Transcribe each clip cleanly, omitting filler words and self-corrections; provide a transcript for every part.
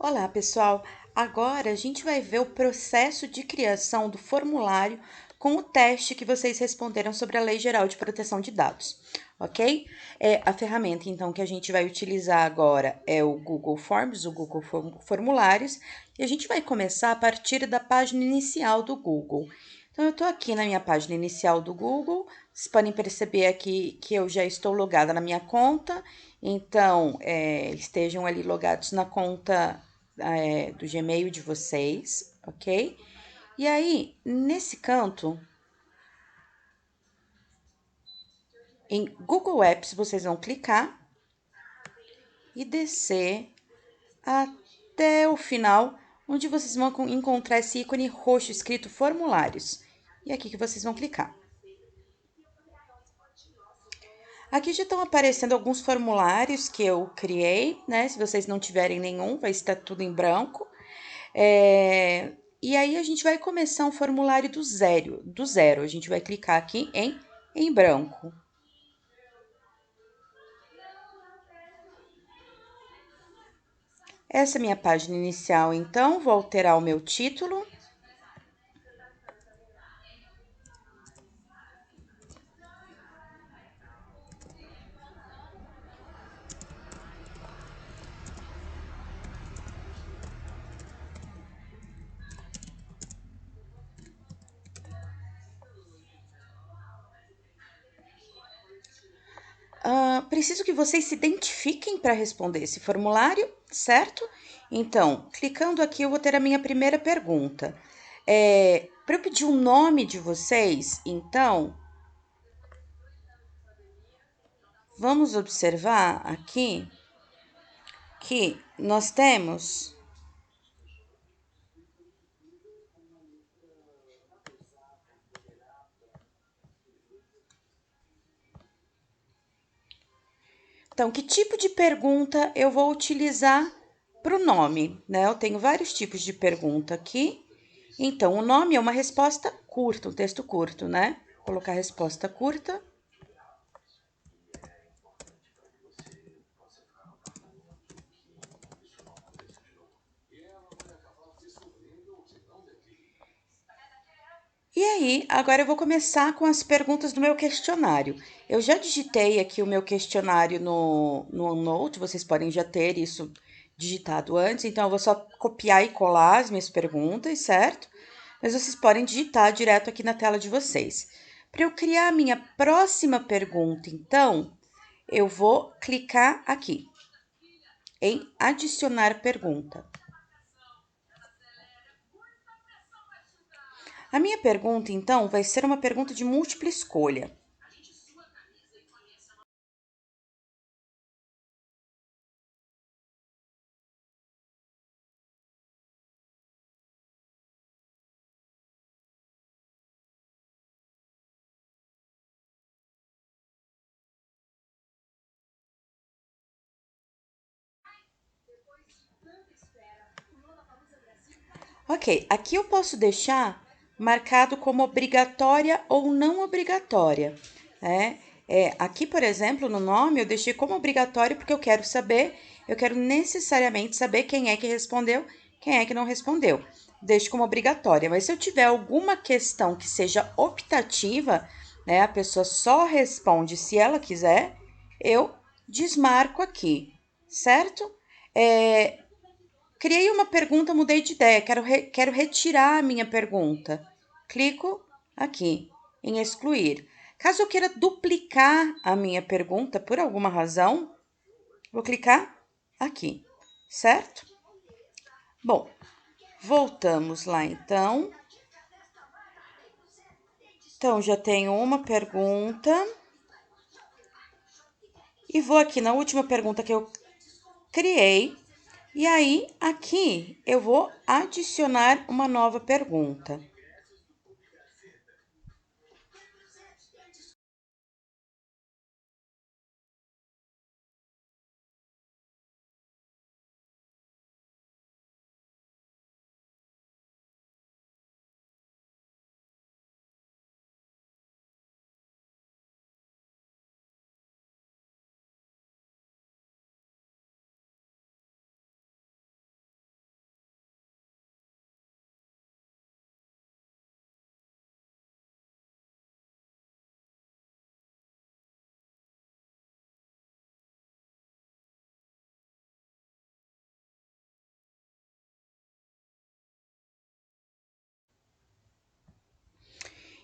Olá, pessoal! Agora a gente vai ver o processo de criação do formulário com o teste que vocês responderam sobre a Lei Geral de Proteção de Dados, ok? A ferramenta, então, que a gente vai utilizar agora é o Google Forms, o Google Formulários, e a gente vai começar a partir da página inicial do Google. Então, eu estou aqui na minha página inicial do Google, vocês podem perceber aqui que eu já estou logada na minha conta, então, estejam ali logados na conta do Gmail de vocês, ok? E aí, nesse canto, em Google Apps, vocês vão clicar e descer até o final, onde vocês vão encontrar esse ícone roxo escrito formulários. E é aqui que vocês vão clicar. Aqui já estão aparecendo alguns formulários que eu criei, né? Se vocês não tiverem nenhum, vai estar tudo em branco. E aí a gente vai começar um formulário do zero. A gente vai clicar aqui em branco. Essa é a minha página inicial, então, vou alterar o meu título. Preciso que vocês se identifiquem para responder esse formulário, certo? Então, clicando aqui, eu vou ter a minha primeira pergunta. Para eu pedir o nome de vocês, então, vamos observar aqui que nós temos Então, que tipo de pergunta eu vou utilizar para o nome, né? Eu tenho vários tipos de pergunta aqui. Então, o nome é uma resposta curta, um texto curto, né? Vou colocar resposta curta. E aí, agora eu vou começar com as perguntas do meu questionário. Eu já digitei aqui o meu questionário no Note, vocês podem já ter isso digitado antes, então eu vou só copiar e colar as minhas perguntas, certo? Mas vocês podem digitar direto aqui na tela de vocês. Para eu criar a minha próxima pergunta, então, eu vou clicar aqui em adicionar pergunta. A minha pergunta, então, vai ser uma pergunta de múltipla escolha. Ok, aqui eu posso deixar marcado como obrigatória ou não obrigatória, né? Aqui, por exemplo, no nome eu deixei como obrigatório porque eu quero necessariamente saber quem é que respondeu, quem é que não respondeu. Deixo como obrigatória, mas se eu tiver alguma questão que seja optativa, né, a pessoa só responde se ela quiser, eu desmarco aqui, certo? Criei uma pergunta, mudei de ideia, quero retirar a minha pergunta. Clico aqui em excluir. Caso eu queira duplicar a minha pergunta por alguma razão, vou clicar aqui, certo? Bom, voltamos lá então. Então, já tenho uma pergunta. E vou aqui na última pergunta que eu criei. E aí, aqui eu vou adicionar uma nova pergunta.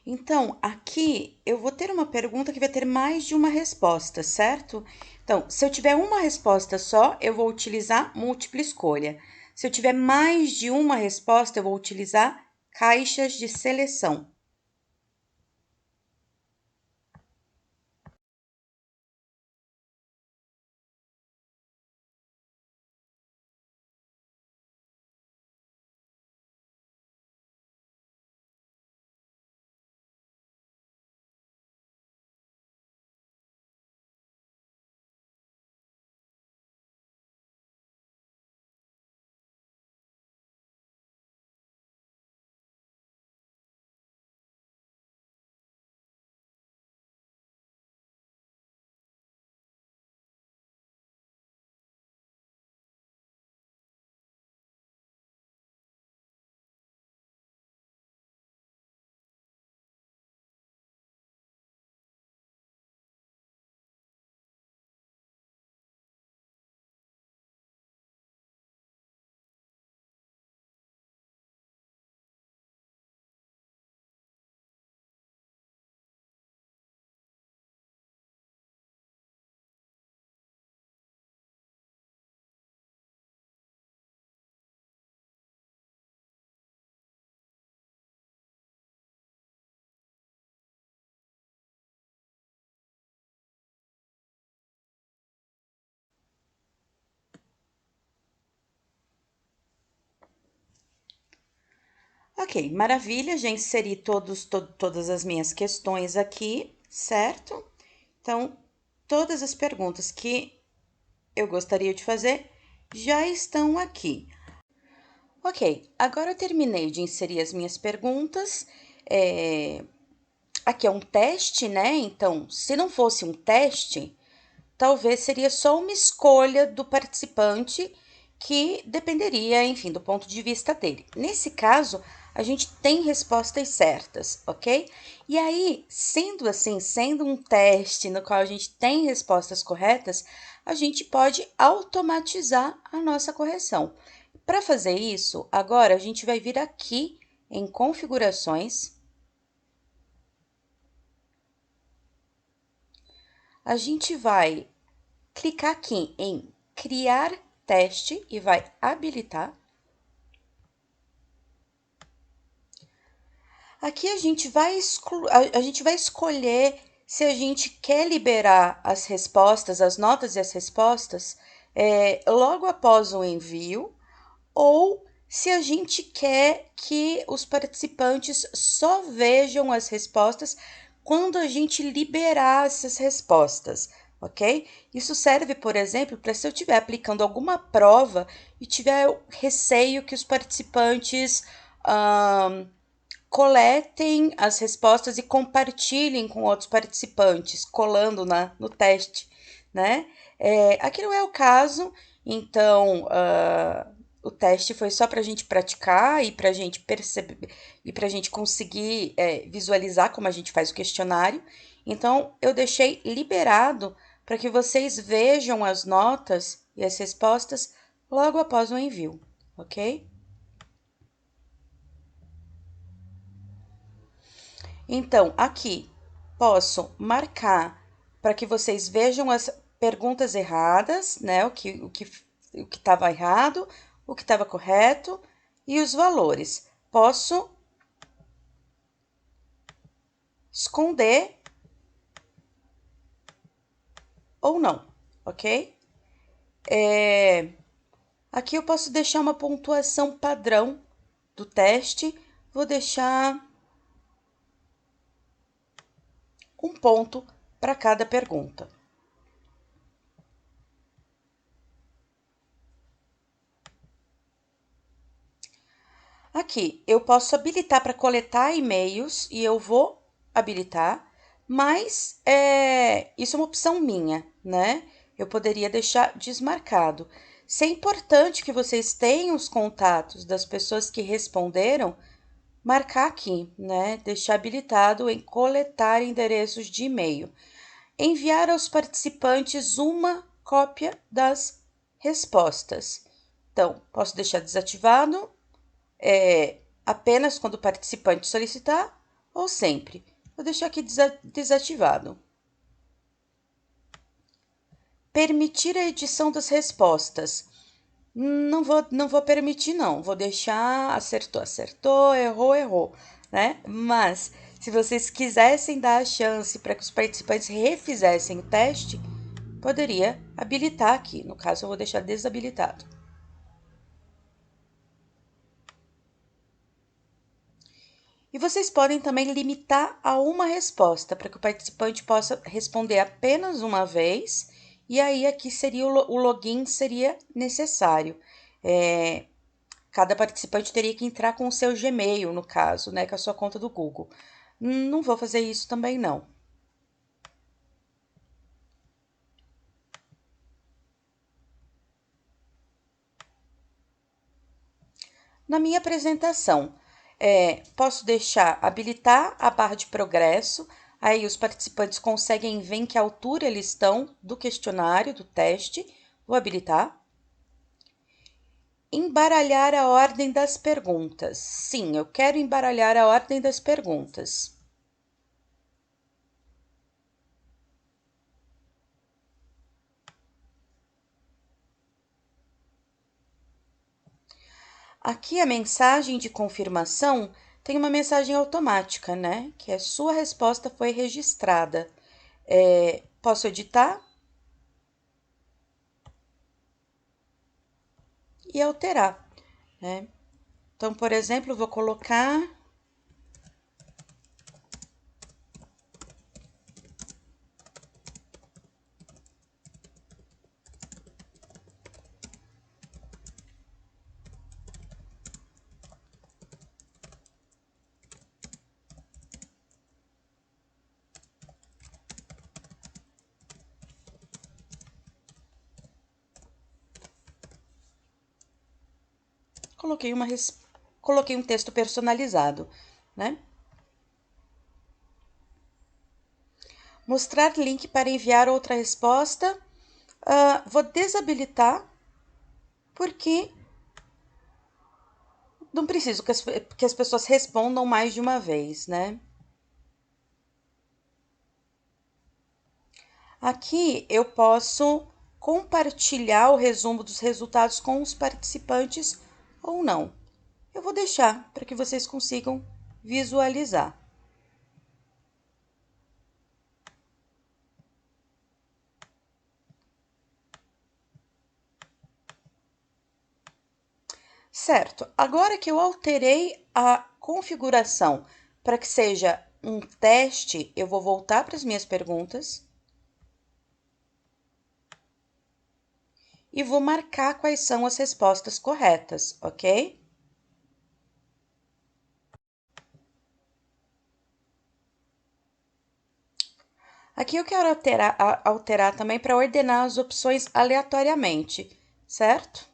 Então, aqui eu vou ter uma pergunta que vai ter mais de uma resposta, certo? Então, se eu tiver uma resposta só, eu vou utilizar múltipla escolha. Se eu tiver mais de uma resposta, eu vou utilizar caixas de seleção. Ok, maravilha, já inseri todas as minhas questões aqui, certo? Então, todas as perguntas que eu gostaria de fazer já estão aqui. Ok, agora eu terminei de inserir as minhas perguntas. Aqui é um teste, né? Então, se não fosse um teste, talvez seria só uma escolha do participante que dependeria, enfim, do ponto de vista dele. Nesse caso, a gente tem respostas certas, ok? E aí, sendo assim, sendo um teste no qual a gente tem respostas corretas, a gente pode automatizar a nossa correção. Para fazer isso, agora a gente vai vir aqui em configurações. A gente vai clicar aqui em criar teste e vai habilitar. Aqui a gente vai escolher se a gente quer liberar as respostas, as notas e as respostas logo após o envio, ou se a gente quer que os participantes só vejam as respostas quando a gente liberar essas respostas, ok? Isso serve, por exemplo, para se eu estiver aplicando alguma prova e tiver receio que os participantes coletem as respostas e compartilhem com outros participantes, colando no teste, né? Aqui não é o caso, então o teste foi só para a gente praticar e para a gente perceber e para a gente conseguir visualizar como a gente faz o questionário. Então, eu deixei liberado para que vocês vejam as notas e as respostas logo após o envio, ok? Então, aqui posso marcar para que vocês vejam as perguntas erradas, né? O que estava errado, o que estava correto e os valores. Posso esconder ou não, ok? Aqui eu posso deixar uma pontuação padrão do teste. Vou deixar um ponto para cada pergunta. Aqui, eu posso habilitar para coletar e-mails e eu vou habilitar, mas isso é uma opção minha, né? Eu poderia deixar desmarcado. Se é importante que vocês tenham os contatos das pessoas que responderam, marcar aqui, né? Deixar habilitado em coletar endereços de e-mail. Enviar aos participantes uma cópia das respostas. Então, posso deixar desativado apenas quando o participante solicitar ou sempre. Vou deixar aqui desativado. Permitir a edição das respostas. Não vou permitir, não. Vou deixar acertou, acertou, errou, errou, né? Mas se vocês quisessem dar a chance para que os participantes refizessem o teste, poderia habilitar aqui. No caso, eu vou deixar desabilitado. E vocês podem também limitar a uma resposta, para que o participante possa responder apenas uma vez, e aí aqui seria o login seria necessário. Cada participante teria que entrar com o seu Gmail, no caso, né, com a sua conta do Google. Não vou fazer isso também, não. Na minha apresentação, posso deixar habilitar a barra de progresso, aí os participantes conseguem ver em que altura eles estão do questionário, do teste. Vou habilitar. Embaralhar a ordem das perguntas. Sim, eu quero embaralhar a ordem das perguntas. Aqui a mensagem de confirmação tem uma mensagem automática, né? Que é sua resposta foi registrada. Posso editar e alterar, né? Então, por exemplo, vou colocar coloquei um texto personalizado, né? Mostrar link para enviar outra resposta. Vou desabilitar, porque não preciso que as pessoas respondam mais de uma vez, né? Aqui eu posso compartilhar o resumo dos resultados com os participantes ou não. Eu vou deixar para que vocês consigam visualizar. Certo, agora que eu alterei a configuração para que seja um teste, eu vou voltar para as minhas perguntas e vou marcar quais são as respostas corretas, ok? Aqui eu quero alterar também para ordenar as opções aleatoriamente, certo?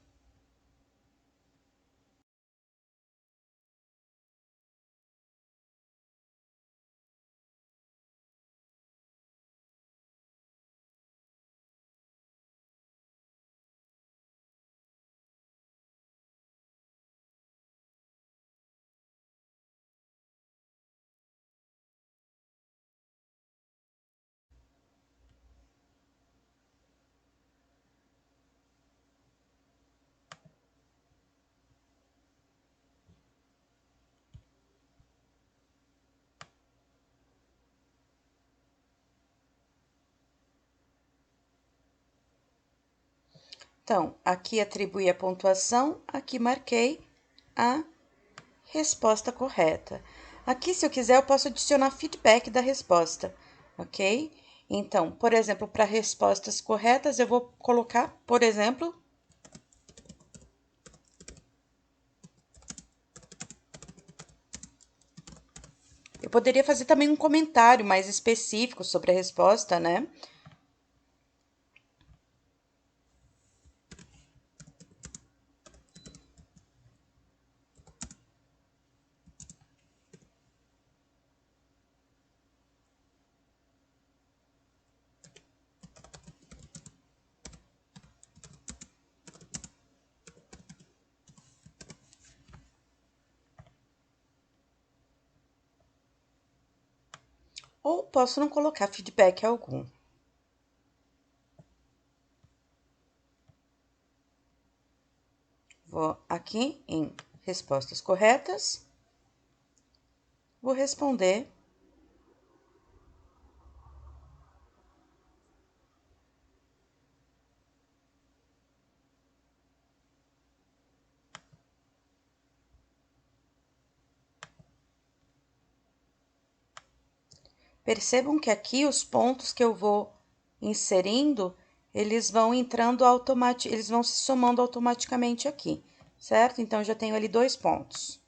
Então, aqui atribuí a pontuação, aqui marquei a resposta correta. Aqui, se eu quiser, eu posso adicionar feedback da resposta, ok? Então, por exemplo, para respostas corretas, eu vou colocar, por exemplo, eu poderia fazer também um comentário mais específico sobre a resposta, né? ou posso não colocar feedback algum. Vou aqui em respostas corretas, vou responder. Percebam que aqui os pontos que eu vou inserindo, eles vão entrando eles vão se somando automaticamente aqui, certo? Então, eu já tenho ali 2 pontos.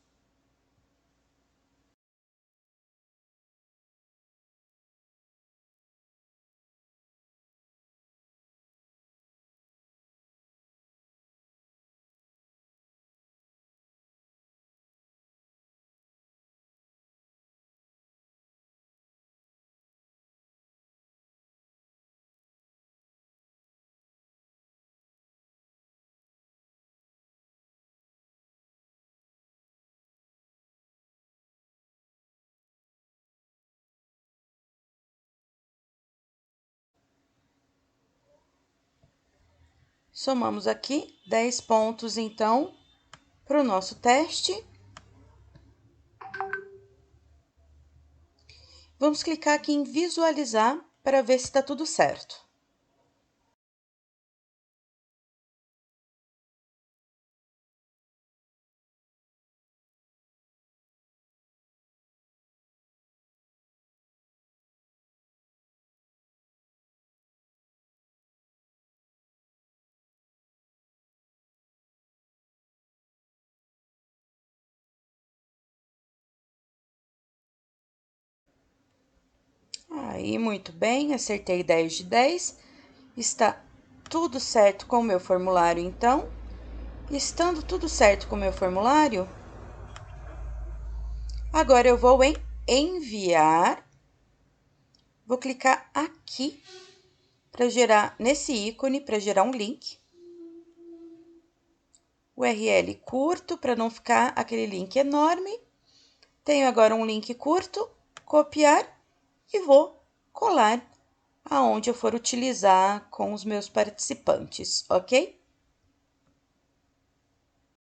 Somamos aqui 10 pontos, então, para o nosso teste. Vamos clicar aqui em visualizar para ver se está tudo certo. Aí, muito bem, acertei 10 de 10. Está tudo certo com o meu formulário, então. Estando tudo certo com o meu formulário, agora eu vou em enviar. Vou clicar aqui para gerar, nesse ícone, para gerar um link. URL curto, para não ficar aquele link enorme. Tenho agora um link curto, copiar e vou colar aonde eu for utilizar com os meus participantes, ok?